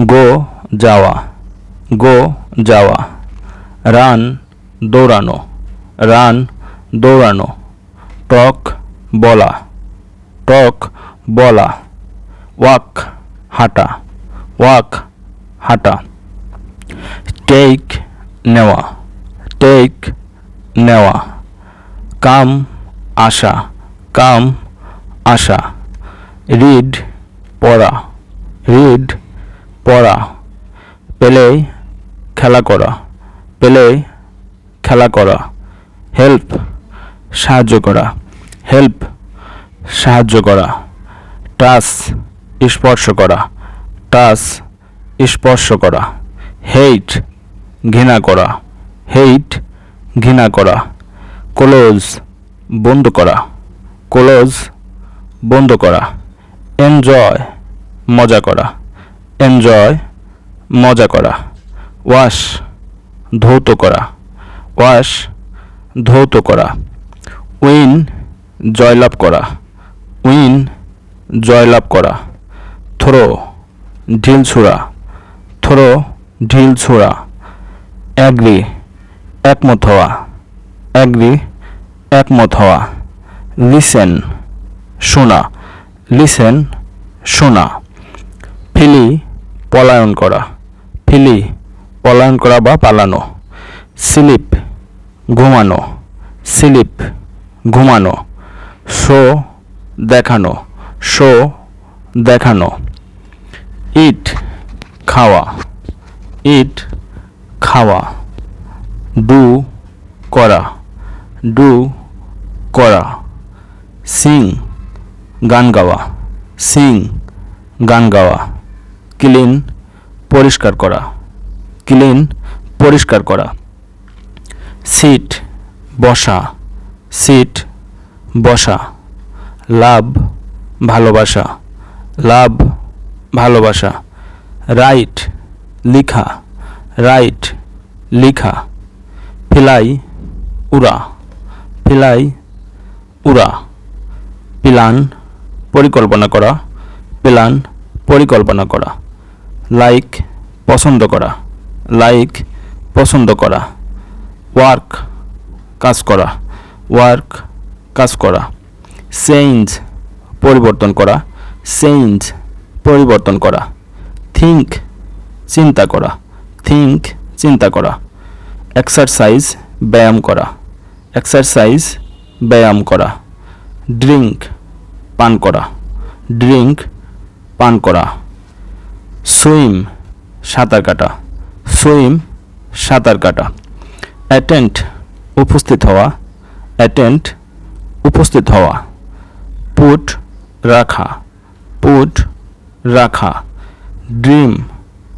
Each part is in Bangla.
গো যাওয়া, গো যাওয়া। রান দৌড়ানো, রান দৌড়ানো। টক বলা, টক বলা। ওয়াক হাঁটা, ওয়াক হাঁটা। টেক নেওয়া, টেক নেওয়া। কাম আসা, কাম আসা। রিড পড়া, রিড পড়া। প্লে খেলা করা, প্লে খেলা করা। হেল্প সাহায্য করা, হেল্প সাহায্য করা। টাচ স্পর্শ করা, টাচ স্পর্শ করা। হেইট ঘৃণা করা, হেইট ঘৃণা করা। ক্লোজ বন্ধ করা, ক্লোজ বন্ধ করা। এনজয় মজা করা, এনজয় মজা করা। ওয়াশ ধৌত করা, ওয়াশ ধৌত করা। উইন জয়লাভ করা, উইন জয়লাভ করা। থ্রো ঢিল ছোড়া, থ্রো ঢিল ছোড়া। অ্যাগ্রি একমত হওয়া, অ্যাগ্রি একমত হওয়া। লিসেন শোনা, লিসেন শোনা। ফিলি পলায়ন করা, ফিলি পলায়ন করা বা পালানো। স্লিপ ঘুমানো, স্লিপ ঘুমানো। শো দেখানো, শো দেখানো। ইট খাওয়া, ইট খাওয়া। ডু করা, ডু করা। সিং গান গাওয়া, সিং গান গাওয়া। ক্লিন পরিষ্কার করা, ক্লিন পরিষ্কার করা। সিট বসা, সিট বসা। লাভ ভালোবাসা, লাভ ভালোবাসা। রাইট লিখা, রাইট লিখা। ফ্লাই উড়া, ফ্লাই উড়া। প্ল্যান পরিকল্পনা করা, প্ল্যান পরিকল্পনা করা। লাইক পছন্দ করা, লাইক পছন্দ করা। ওয়ার্ক কাজ করা, ওয়ার্ক কাজ করা। চেঞ্জ পরিবর্তন করা, চেঞ্জ পরিবর্তন করা। থিঙ্ক চিন্তা করা, থিঙ্ক চিন্তা করা। এক্সারসাইজ ব্যায়াম করা, এক্সারসাইজ ব্যায়াম করা। ড্রিঙ্ক পান করা, ড্রিঙ্ক পান করা। সুইম সাঁতার কাটা, সুইম সাঁতার কাটা। অ্যাটেন্ড উপস্থিত হওয়া, অ্যাটেন্ড উপস্থিত হওয়া। পুট রাখা, পুট রাখা। ড্রিম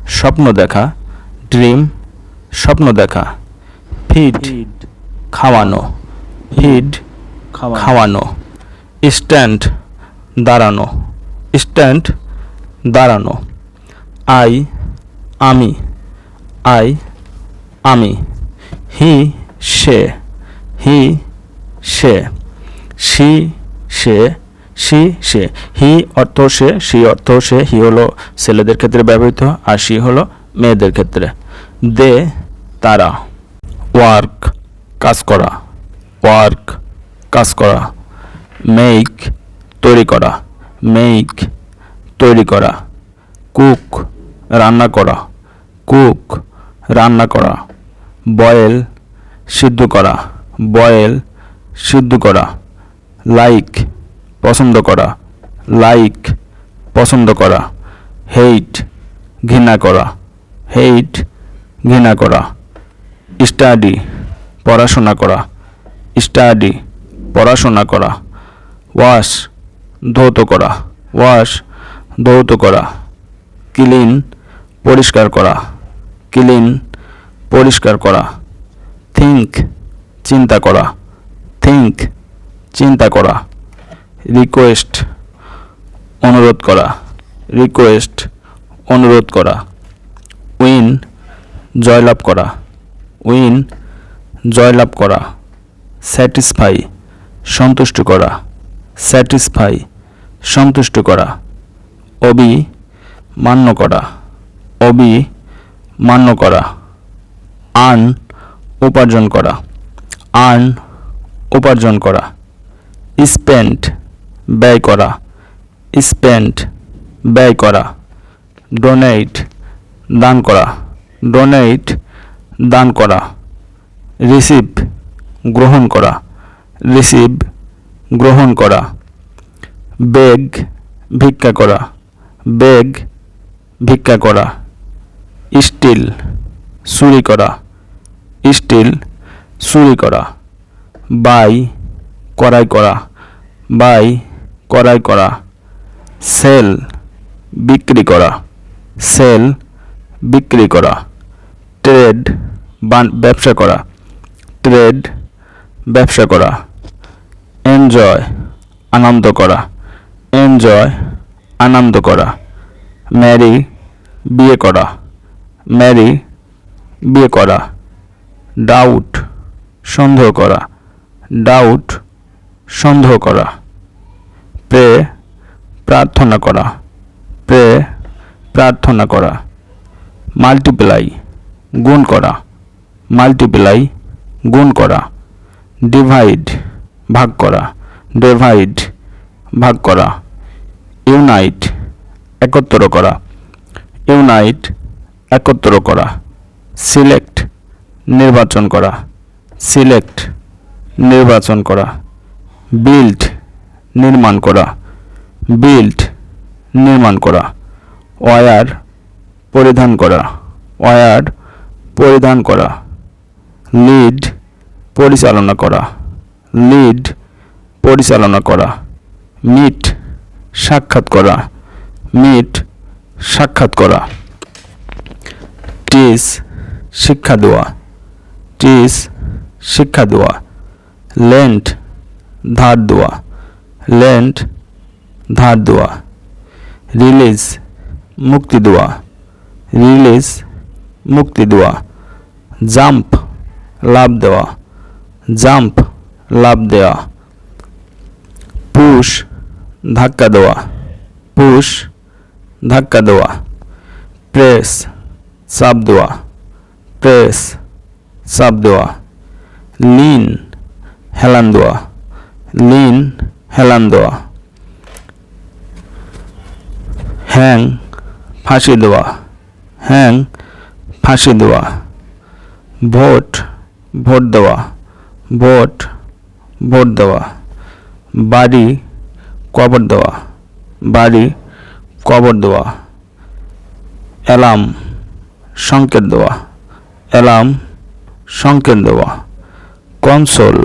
স্বপ্ন দেখা, ড্রিম স্বপ্ন দেখা। ফিড খাওয়ানো, ফিড খাওয়ানো। স্ট্যান্ড দাঁড়ানো, স্ট্যান্ড দাঁড়ানো। আই আমি, আই আমি। হি সে, হি সে। সি সে, সি সে। হি অর্থ সে, সি অর্থ সে। হি হলো ছেলেদের ক্ষেত্রে ব্যবহৃত আর সি হলো মেয়েদের ক্ষেত্রে। দে তারা। ওয়ার্ক কাজ করা, ওয়ার্ক কাজ করা। মেক তৈরি করা, মেক তৈরি করা। কুক রান্না করা, কুক রান্না করা। বয়েল সিদ্ধ করা, বয়েল সিদ্ধ করা। লাইক পছন্দ করা, লাইক পছন্দ করা। হেইট ঘৃণা করা, হেইট ঘৃণা করা। স্টাডি পড়াশোনা করা, স্টাডি পড়াশোনা করা। ওয়াশ ধৌত করা, ওয়াশ ধৌত করা। ক্লিন পরিষ্কার করা, ক্লিন পরিষ্কার করা। থিঙ্ক চিন্তা করা, থিঙ্ক চিন্তা করা। রিকোয়েস্ট অনুরোধ করা, রিকোয়েস্ট অনুরোধ করা। উইন জয়লাভ করা, উইন জয়লাভ করা। স্যাটিসফাই সন্তুষ্ট করা, স্যাটিসফাই সন্তুষ্ট করা। মান্য করা, অবিমান্য করা। আর্ন উপার্জন করা। আর্ন উপার্জন করা। স্পেন্ট ব্যয় করা। স্পেন্ট ব্যয় করা। ডোনেট দান করা। ডোনেট দান করা। রিসিভ গ্রহণ করা। রিসিভ গ্রহণ করা। বেগ ভিক্ষা করা। বেগ ভিক্ষা করা। স্টিল চুরি করা। স্টিল চুরি করা। বাই ক্রয় করা। বাই ক্রয় করা। সেল বিক্রি করা। সেল বিক্রি করা। ট্রেড ব্যবসা করা। ট্রেড ব্যবসা করা। এনজয় আনন্দ করা। এনজয় আনন্দ করা। ম্যারি বিয়ে করা। ম্যারি বিয়ে করা। ডাউট সন্দেহ করা। ডাউট সন্দেহ করা। প্রে প্রার্থনা করা। প্রে প্রার্থনা করা। মাল্টিপ্লাই গুণ করা। মাল্টিপ্লাই গুণ করা। ডিভাইড ভাগ করা। ডিভাইড ভাগ করা। ইউনাইট একত্র করা। ইউনাইট একত্র করা। সিলেক্ট নির্বাচন করা। সিলেক্ট নির্বাচন করা। বিল্ড নির্মাণ করা। বিল্ড নির্মাণ করা। ওয়্যার পরিধান করা। ওয়্যার পরিধান করা। লিড পরিচালনা করা। লিড পরিচালনা করা। মিট সাক্ষাৎ করা। মিট সাক্ষাৎ করা। টিচ শিক্ষা দেওয়া। টিচ শিক্ষা দেওয়া। লেন্ড ধার দেওয়া। লেন্ড ধার দেওয়া। রিলিজ মুক্তি দেওয়া। রিলিজ মুক্তি দেওয়া। জাম্প লাভ দেওয়া। জাম্প লাভ দেওয়া। পুশ ধাক্কা দেওয়া। পুশ ধাক্কা দেওয়া। প্রেস চাপ দেওয়া। প্রেস চাপ দেওয়া। লিন হেলান দেওয়া। লিন হেলান দেওয়া। হ্যাং ফাঁসি দেওয়া। হ্যাং ফাঁসি দেওয়া। ভোট ভোট দেওয়া। ভোট ভোট দেওয়া। বাড়ি কবর দেওয়া। বাড়ি কবর দেওয়া। অ্যালার্ম সংকেত দেওয়া। অ্যালার্ম সংকেত দেওয়া। কনসোল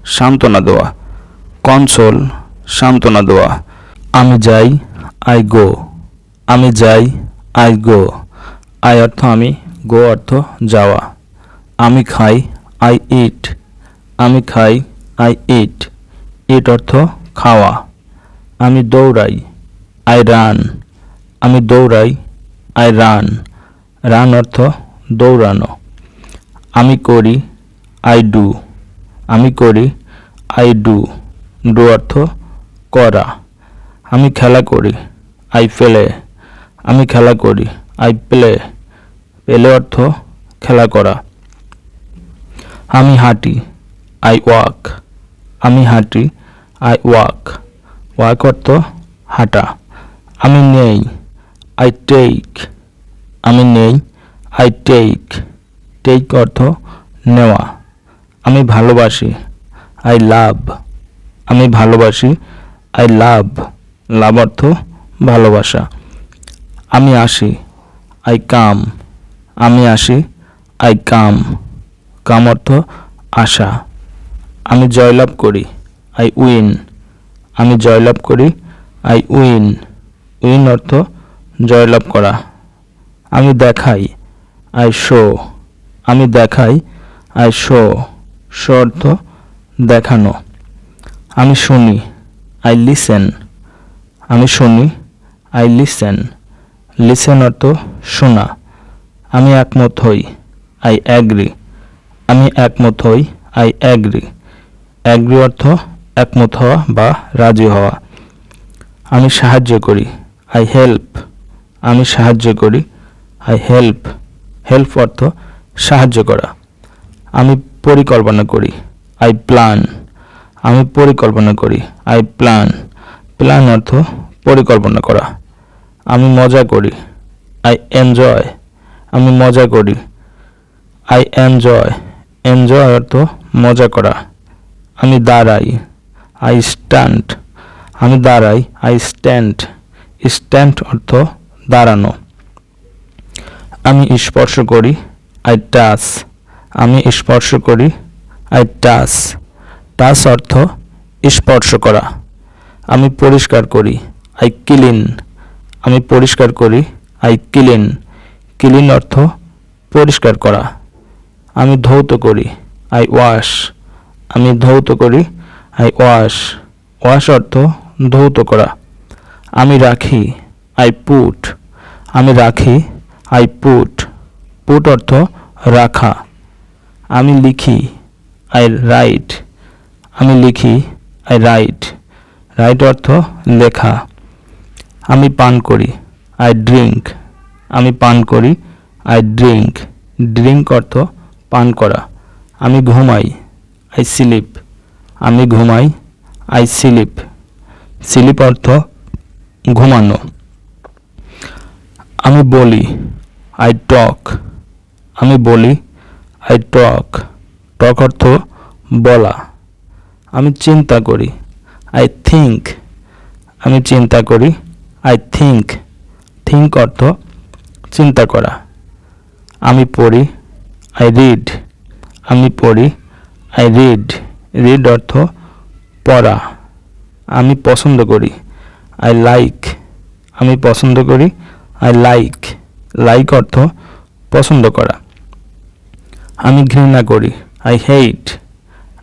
সান্ত্বনা দেওয়া। কনসোল সান্ত্বনা দেওয়া। আমি যাই আই গো। আমি যাই আই গো। আই অর্থ আমি, গো অর্থ যাওয়া। আমি খাই আই ইট। আমি খাই আই ইট। ইট অর্থ খাওয়া। আমি দৌড়াই আই রান। আমি দৌড়াই আই রান। রান অর্থ দৌড়ানো। আমি করি আই ডু। আমি করি আই ডু। ডু অর্থ করা। আমি খেলা করি আই প্লে। আমি খেলা করি আই প্লে। প্লে অর্থ খেলা করা। আমি হাঁটি আই ওয়াক। আমি হাঁটি আই ওয়াক। ওয়াক অর্থ হাঁটা। আমি নেই আই টেক। আমি নেই আই টেক। টেক অর্থ নেওয়া। আমি ভালোবাসি আই লাভ। আমি ভালোবাসি আই লাভ। লাভ অর্থ ভালোবাসা। আমি আসি আই কাম। আমি আসি আই কাম। কাম অর্থ আসা। আমি জয়লাভ করি আই উইন। আমি জয়লাভ করি আই উইন। উইন অর্থ জয়লাভ করা। আমি দেখাই আই শো। আমি দেখাই আই শো। শো অর্থ দেখানো। আমি শুনি আই লিসেন। আমি শুনি আই লিসেন। লিসেন অর্থ শোনা। আমি একমত হই আই অ্যাগ্রি। আমি একমত হই আই অ্যাগ্রি। অ্যাগ্রি অর্থ একমত হওয়া বা রাজি হওয়া। আমি সাহায্য করি আই হেল্প। আমি সাহায্য করি আই হেল্প, হেল্প অর্থ সাহায্য করা। আমি পরিকল্পনা করি, আই প্ল্যান, আমি পরিকল্পনা করি, আই প্ল্যান, প্ল্যান অর্থ পরিকল্পনা করা। আমি মজা করি, আই এনজয়, আমি মজা করি, আই এনজয়, এনজয় অর্থ মজা করা। আমি দাঁড়াই, আই স্ট্যান্ড, আমি দাঁড়াই, আই স্ট্যান্ড, স্ট্যান্ড অর্থ দাঁড়ানো। আমি স্পর্শ করি, আই টাচ, আমি স্পর্শ করি, আই টাচ, টাচ অর্থ স্পর্শ করা। আমি পরিষ্কার করি, আই ক্লিন, আমি পরিষ্কার করি, আই ক্লিন, ক্লিন অর্থ পরিষ্কার করা। আমি ধৌত করি, আই ওয়াশ, আমি ধৌত করি, আই ওয়াশ, ওয়াশ অর্থ ধৌত করা। আমি রাখি, আই পুট, আমি রাখি, আই পুট, পুট অর্থ রাখা। আমি লিখি, আই রাইট, আমি লিখি, আই রাইট, রাইট অর্থ লেখা। আমি পান করি, আই ড্রিঙ্ক, আমি পান করি, আই ড্রিঙ্ক, ড্রিঙ্ক অর্থ পান করা। আমি ঘুমাই, আই স্লিপ, আমি ঘুমাই, আই স্লিপ, স্লিপ অর্থ ঘুমানো। আমি বলি, আই টক, আমি বলি, আই টক, টক অর্থ বলা। আমি চিন্তা করি, আই থিঙ্ক, আমি চিন্তা করি, আই থিঙ্ক, থিঙ্ক অর্থ চিন্তা করা। আমি পড়ি, আই রিড, আমি পড়ি, আই রিড, রিড অর্থ পড়া। আমি পছন্দ করি, আই লাইক, আমি পছন্দ করি, আই লাইক, লাইক অর্থ পছন্দ করা। আমি ঘৃণা করি, আই হেইট,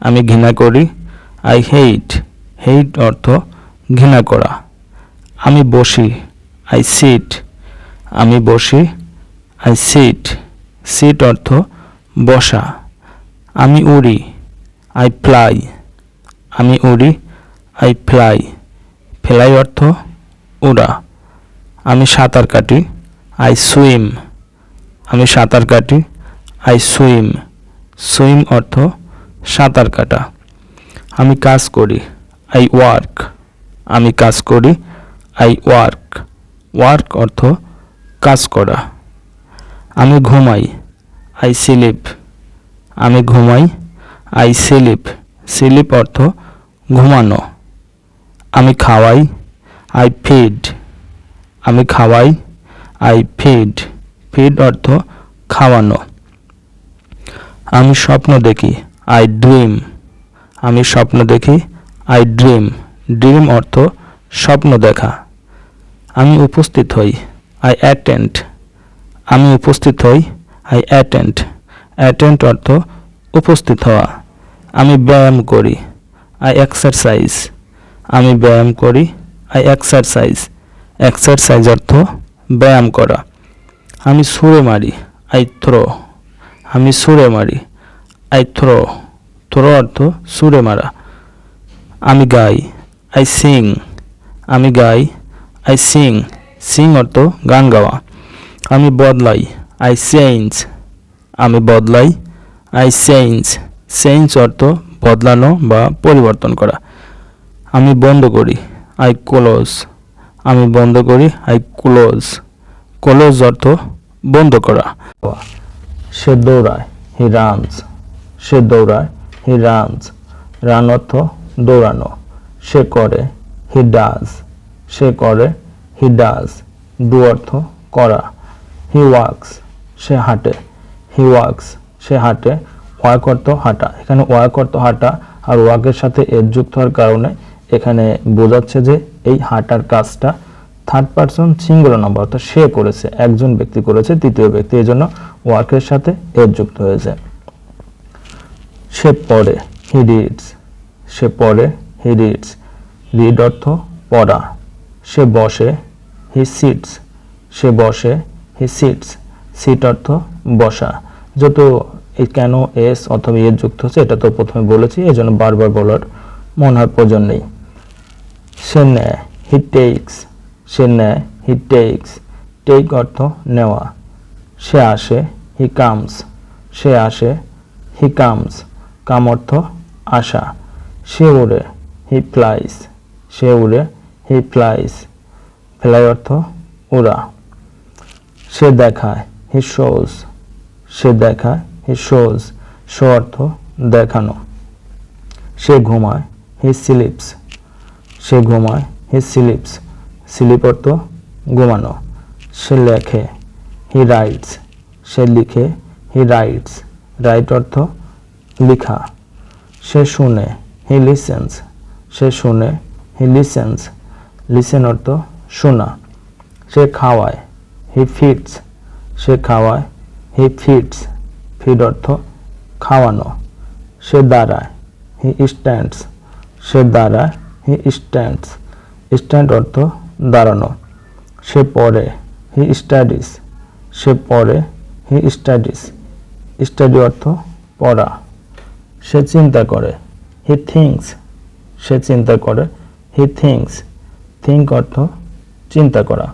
আমি ঘৃণা করি, আই হেইট, হেইট অর্থ ঘৃণা করা। আমি বসি, আই সিট, আমি বসি, আই সিট, সিট অর্থ বসা। আমি উড়ি, আই ফ্লাই, আমি উড়ি, আই ফ্লাই, ফ্লাই অর্থ উড়া। আমি সাঁতার কাটি, আই সুইম, আমি সাঁতার কাটি, আই সুইম, সুইম অর্থ সাঁতার কাটা। আমি কাজ করি, আই ওয়ার্ক, আমি কাজ করি, আই ওয়ার্ক, ওয়ার্ক অর্থ কাজ করা। আমি ঘুমাই, আই স্লিপ, আমি ঘুমাই, আই স্লিপ, স্লিপ অর্থ ঘুমানো। আমি খাওয়াই, আই ফিড, আমি খাওয়াই, আই ফিড, ফিড অর্থ খাওয়ানো। আমি স্বপ্ন দেখি, আই ড্রিম, আমি স্বপ্ন দেখি, আই ড্রিম, ড্রিম অর্থ স্বপ্ন দেখা। আমি উপস্থিত হই, আই অ্যাটেন্ড, আমি উপস্থিত হই, আই অ্যাটেন্ড, অ্যাটেন্ড অর্থ উপস্থিত হওয়া। আমি ব্যায়াম করি, আই এক্সারসাইজ, আমি ব্যায়াম করি, আই এক্সারসাইজ, এক্সারসাইজ অর্থ ব্যায়াম করা। আমি ছুঁড়ে মারি, আই থ্রো, আমি ছুঁড়ে মারি, আই থ্রো, থ্রো অর্থ ছুঁড়ে মারা। আমি গাই, আই সিং, আমি গাই, আই সিং, সিং অর্থ গান গাওয়া। আমি বদলাই, আই চেঞ্জ, আমি বদলাই, আই চেঞ্জ, চেঞ্জ অর্থ বদলানো বা পরিবর্তন করা। আমি বন্ধ করি, আই ক্লোজ, আমি বন্ধ করি, আই ক্লোজ, ক্লোজ অর্থ বন্ধ করা। সে দৌড়ায়, হি রানস, সে দৌড়ায়, হি রানস, রান অর্থ দৌড়ানো। সে করে, হি ডাজ, সে করে, হি ডাজ, ডু অর্থ করা। হি ওয়াক্স, সে হাঁটে, হি ওয়াক্স, সে হাঁটে, ওয়াক অর্থ হাঁটা। এখানে ওয়াক অর্থ হাঁটা আর ওয়াকের সাথে এর যুক্ত হওয়ার কারণে এখানে বোঝাচ্ছে যে এই হাঁটার কাজটা থার্ড পারসন সিঙ্গুলার নাম্বার অর্থাৎ সে করেছে, একজন ব্যক্তি করেছে, তৃতীয় ব্যক্তি, এই জন্য ওয়ার্কের সাথে এর যুক্ত হয়েছে। সে পড়ে, হি রিডস, সে পড়ে, হি রিডস, রিড অর্থ পড়া। সে বসে, হি সিটস, সে বসে, হি সিটস, সিট অর্থ বসা। যত এই কেন এস অথবা এর যুক্ত হচ্ছে এটা তো প্রথমে বলেছি, এই জন্য বারবার বলার মনে হয় প্রয়োজন নেই। সে নেয়, হি টেকস, সে নেয়, হি টেকস, টেক অর্থ নেওয়া। সে আসে, হি কামস। সে আসে, হি কামস। কাম অর্থ আসা। সে উড়ে, হি ফ্লাইস। সে উড়ে, হি ফ্লাইস। ফ্লাই অর্থ উড়া। সে দেখায়, হি শোজ। সে দেখায়, হি শোজ। শো অর্থ দেখানো। সে ঘুমায়, হি স্লিপস। সে ঘুমায়, হি স্লিপস। স্লিপ অর্থ ঘুমানো। সে লেখে, হি রাইটস। সে লিখে, হি রাইটস। রাইট অর্থ লিখা। সে শুনে, হি লিসেন্স। সে শুনে, হি লিসেন্স। লিসেন অর্থ শোনা। সে খাওয়ায়, হি ফিডস। সে খাওয়ায়, হি ফিডস। ফিড অর্থ খাওয়ানো। সে দাঁড়ায়, হি স্ট্যান্ডস। সে দাঁড়ায়, হি স্ট্যান্ডস। স্ট্যান্ড অর্থ দাঁড়ানো। সে পড়ে, হি স্টাডিজ। সে পড়ে, হি স্টাডিজ। স্টাডি অর্থ পড়া। সে চিন্তা করে, হি থিঙ্কস। সে চিন্তা করে, হি থিঙ্কস। থিঙ্ক অর্থ চিন্তা করা।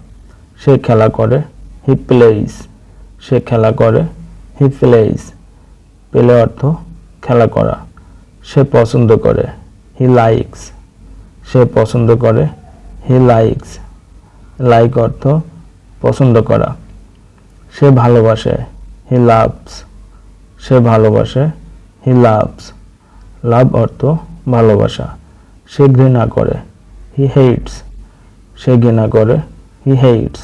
সে খেলা করে, হি প্লেইস। সে খেলা করে, হি প্লেইস। প্লে অর্থ খেলা করা। সে পছন্দ করে, হি লাইকস। সে পছন্দ করে, হি লাইকস। লাইক অর্থ পছন্দ করা। সে ভালোবাসে, হি লাভস। সে ভালোবাসে, হি লাভস। লাভ অর্থ ভালোবাসা। সে ঘৃণা করে, হি হেইটস। সে ঘৃণা করে, হি হেইটস।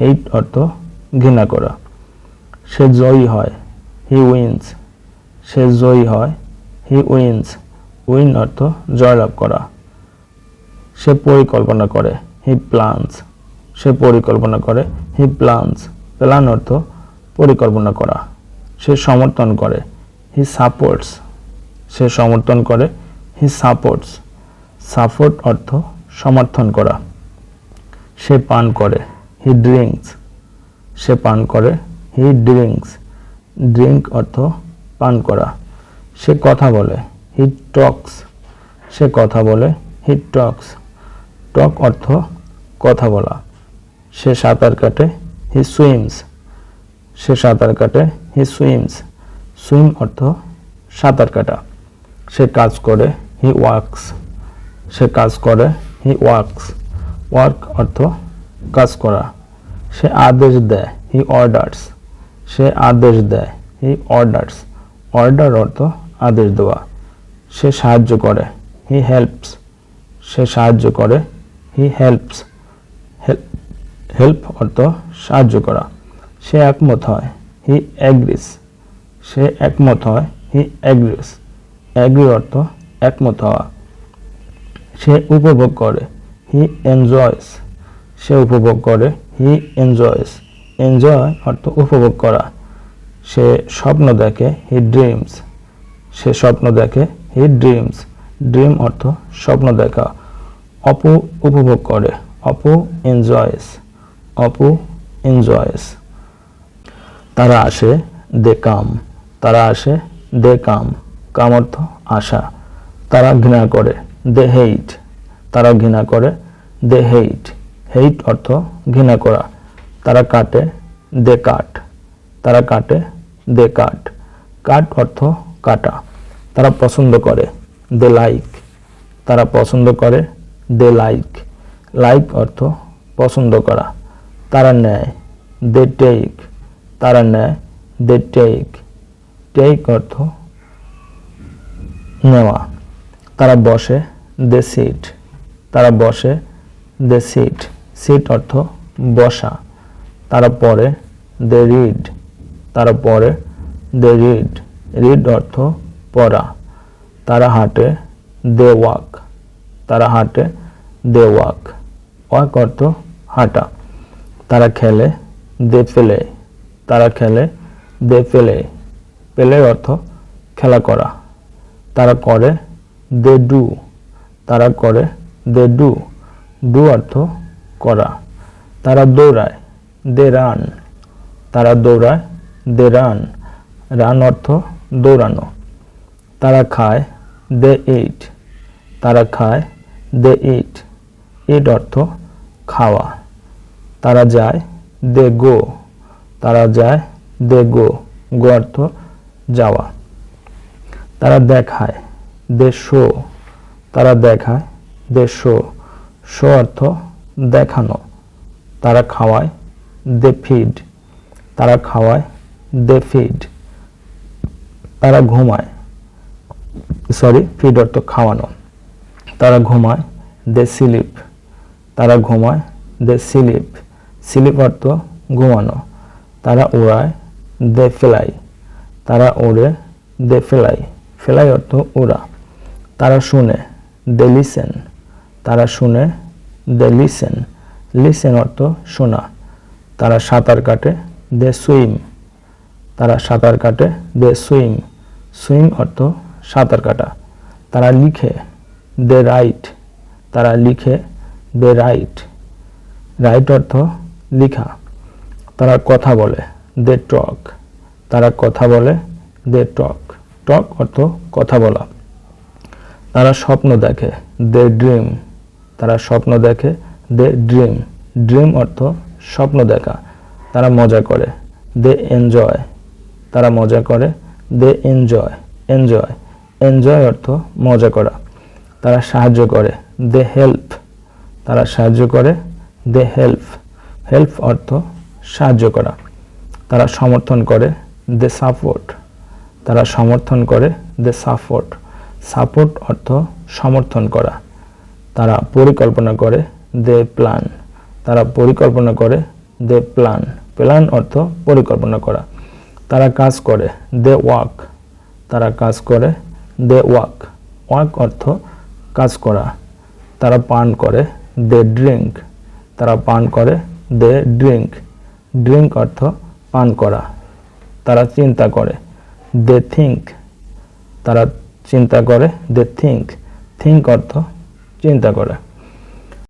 হেইট অর্থ ঘৃণা করা। সে জয়ী হয়, হি উইন্স। সে জয়ী হয়, হি উইন্স। উইন অর্থ জয়লাভ করা। সে পরিকল্পনা করে, হি প্ল্যানস। সে পরিকল্পনা করে, হি প্ল্যানস। প্ল্যান অর্থ পরিকল্পনা করা। সে সমর্থন করে, হি সাপোর্টস। সে সমর্থন করে, হি সাপোর্টস। সাপোর্ট অর্থ সমর্থন করা। সে পান করে, হি ড্রিঙ্কস। সে পান করে, হি ড্রিঙ্কস। ড্রিঙ্ক অর্থ পান করা। সে কথা বলে, হি টক্স। সে কথা বলে, হি টক্স। টক অর্থ কথা বলা। সে সাঁতার কাটে, হি সুইমস। সে সাঁতার কাটে, হি সুইমস। সুইম অর্থ সাঁতার কাটা। সে কাজ করে, হি ওয়ার্কস। সে কাজ করে, হি ওয়ার্কস। ওয়ার্ক অর্থ কাজ করা। সে আদেশ দেয়, হি অর্ডার্স। সে আদেশ দেয়, হি অর্ডার্স। অর্ডার অর্থ আদেশ দেওয়া। সে সাহায্য করে, হি হেল্পস। সে সাহায্য করে, হি হেল্পস। হেল্প অর্থ সাহায্য করা। সে একমত হয়, হি অ্যাগ্রিস। সে একমত হয়, হি অ্যাগ্রিস। অ্যাগ্রি অর্থ একমত হওয়া। সে উপভোগ করে, হি এনজয়স। সে উপভোগ করে, হি এনজয়স। এনজয় অর্থ উপভোগ করা। সে স্বপ্ন দেখে, হি ড্রিমস। সে স্বপ্ন দেখে, হি ড্রিমস। ড্রিম অর্থ স্বপ্ন দেখা। অপু উপভোগ করে, অপু এনজয়স। অপু এনজয়স। তারা আসে, দে কাম। তারা আসে, দে কাম। কাম অর্থ আসা। তারা ঘৃণা করে, দে হেইট। তারা ঘৃণা করে, দে হেইট। হেইট অর্থ ঘৃণা করা। তারা কাটে, দে কাট। তারা কাটে, দে কাট। কাট অর্থ কাটা। তারা পছন্দ করে, দে লাইক। তারা পছন্দ করে, দে লাইক। লাইক অর্থ পছন্দ করা। তারা নেয়, দে টেক। তারা নেয়, দে টেক। টেক অর্থ নেওয়া। তারা বসে, দে সিট। তারা বসে, দে সিট। সিট অর্থ বসা। তারা পড়ে, দে রিড। তারা পড়ে, দে রিড। রিড অর্থ পড়া। তারা হাঁটে, দে ওয়াক। তারা হাঁটে, দে ওয়াক। ওয়াক অর্থ হাঁটা। তারা খেলে, দে প্লে। তারা খেলে, দে প্লে। প্লে অর্থ খেলা করা। তারা করে, দে ডু। তারা করে, দে ডু। ডু অর্থ করা। তারা দৌড়ায়, দে রান। তারা দৌড়ায়, দে রান। রান অর্থ দৌড়ানো। তারা খায়, দে ইট। তারা খায়, দে ইট। ইট অর্থ খাওয়া। তারা যায়, দে গো। তারা যায়, দে গো, গো অর্থ যাওয়া। তারা দেখায়, দে শো, তারা দেখায়, দে শো, শো অর্থ দেখানো। তারা খাওয়ায়, দে ফিড, তারা খাওয়ায়, দে ফিড। তারা ঘুমায়, ফিড অর্থ খাওয়ানো। তারা ঘুমায়, দে স্লিপ, তারা ঘুমায়, দে স্লিপ, স্লিপ অর্থ ঘুমানো। তারা উড়ায়, দে ফ্লাই, তারা ওড়ে, দে ফ্লাই, ফ্লাই অর্থ উড়া। তারা শুনে, দে লিসেন, তারা শুনে, দে লিসেন, লিসেন অর্থ শোনা। তারা সাঁতার কাটে, দে সুইম, তারা সাঁতার কাটে, দে সুইম, সুইম অর্থ সাঁতার কাটা। তারা লিখে, দে রাইট, তারা লিখে, দে রাইট, রাইট অর্থ লিখা। তারা কথা বলে, দে টক, তারা কথা বলে, দে টক, টক অর্থ কথা বলা। তারা স্বপ্ন দেখে, দে ড্রিম, তারা স্বপ্ন দেখে, দে ড্রিম, ড্রিম অর্থ স্বপ্ন দেখা। তারা মজা করে, দে এনজয়, তারা মজা করে, দে এনজয়, এনজয়, এনজয় অর্থ মজা করা। তারা সাহায্য করে, দে হেল্প, তারা সাহায্য করে, দে হেল্প, হেল্প অর্থ সাহায্য করা। তারা সমর্থন করে, দে সাপোর্ট, তারা সমর্থন করে, দে সাপোর্ট, সাপোর্ট অর্থ সমর্থন করা। তারা পরিকল্পনা করে, দে প্ল্যান, তারা পরিকল্পনা করে, দে প্ল্যান, প্ল্যান অর্থ পরিকল্পনা করা। তারা কাজ করে, দে ওয়ার্ক, তারা কাজ করে, দে ওয়ার্ক, ওয়ার্ক অর্থ কাজ করা। তারা পান করে, দে ড্রিঙ্ক, তারা পান করে, দে ড্রিঙ্ক, ড্রিঙ্ক অর্থ পান করা। তারা চিন্তা করে, দে থিঙ্ক, তারা চিন্তা করে, দে থিঙ্ক, থিঙ্ক অর্থ চিন্তা করা।